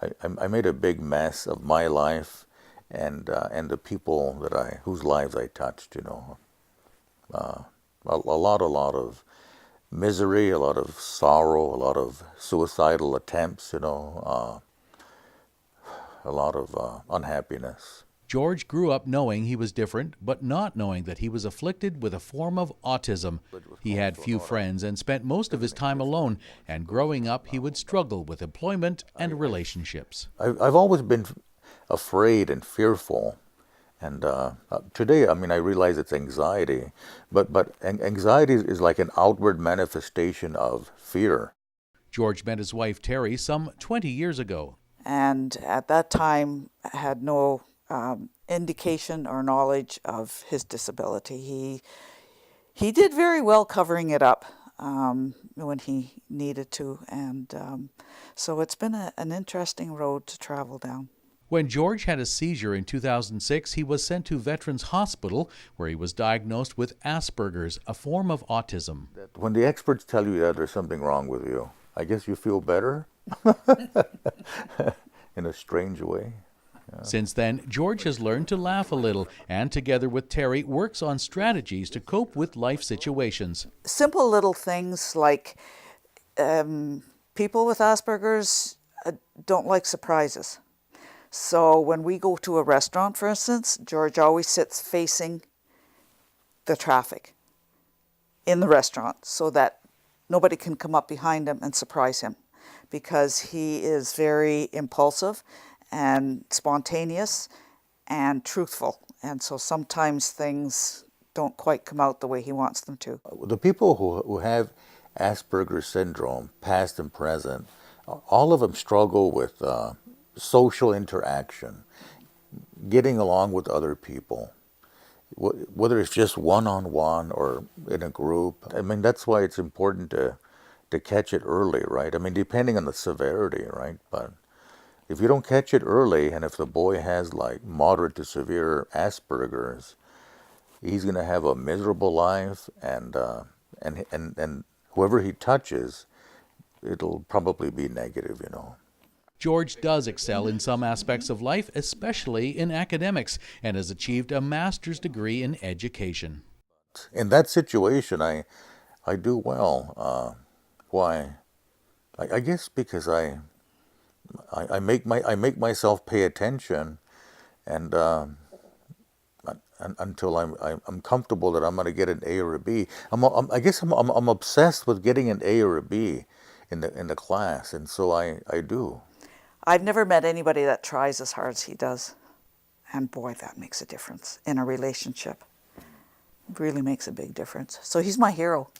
I made a big mess of my life and the people whose lives I touched. A lot of misery, a lot of sorrow, a lot of suicidal attempts. A lot of unhappiness. George grew up knowing he was different, but not knowing that he was afflicted with a form of autism. He had few friends and spent most of his time alone, and growing up he would struggle with employment and relationships. I've always been afraid and fearful. And today, I mean, I realize it's anxiety, but anxiety is like an outward manifestation of fear. George met his wife Terry some 20 years ago. And at that time had no indication or knowledge of his disability. He did very well covering it up when he needed to, and so it's been an interesting road to travel down. When George had a seizure in 2006, he was sent to Veterans Hospital, where he was diagnosed with Asperger's, a form of autism. When the experts tell you that there's something wrong with you, I guess you feel better in a strange way. Yeah. Since then, George has learned to laugh a little and, together with Terry, works on strategies to cope with life situations. Simple little things like people with Asperger's don't like surprises. So when we go to a restaurant, for instance, George always sits facing the traffic in the restaurant so that nobody can come up behind him and surprise him, because he is very impulsive and spontaneous and truthful. And so sometimes things don't quite come out the way he wants them to. The people who have Asperger's syndrome, past and present, all of them struggle with social interaction, getting along with other people, whether it's just one-on-one or in a group. I mean, that's why it's important to catch it early, right? I mean, depending on the severity, right? But if you don't catch it early, and if the boy has like moderate to severe Asperger's, he's going to have a miserable life, and whoever he touches, it'll probably be negative, George does excel in some aspects of life, especially in academics, and has achieved a master's degree in education. In that situation, I do well. Why? I guess because I make myself pay attention, and until I'm comfortable that I'm going to get an A or a B. I guess I'm obsessed with getting an A or a B in the class, and so I do. I've never met anybody that tries as hard as he does. And boy, that makes a difference in a relationship. It really makes a big difference. So he's my hero.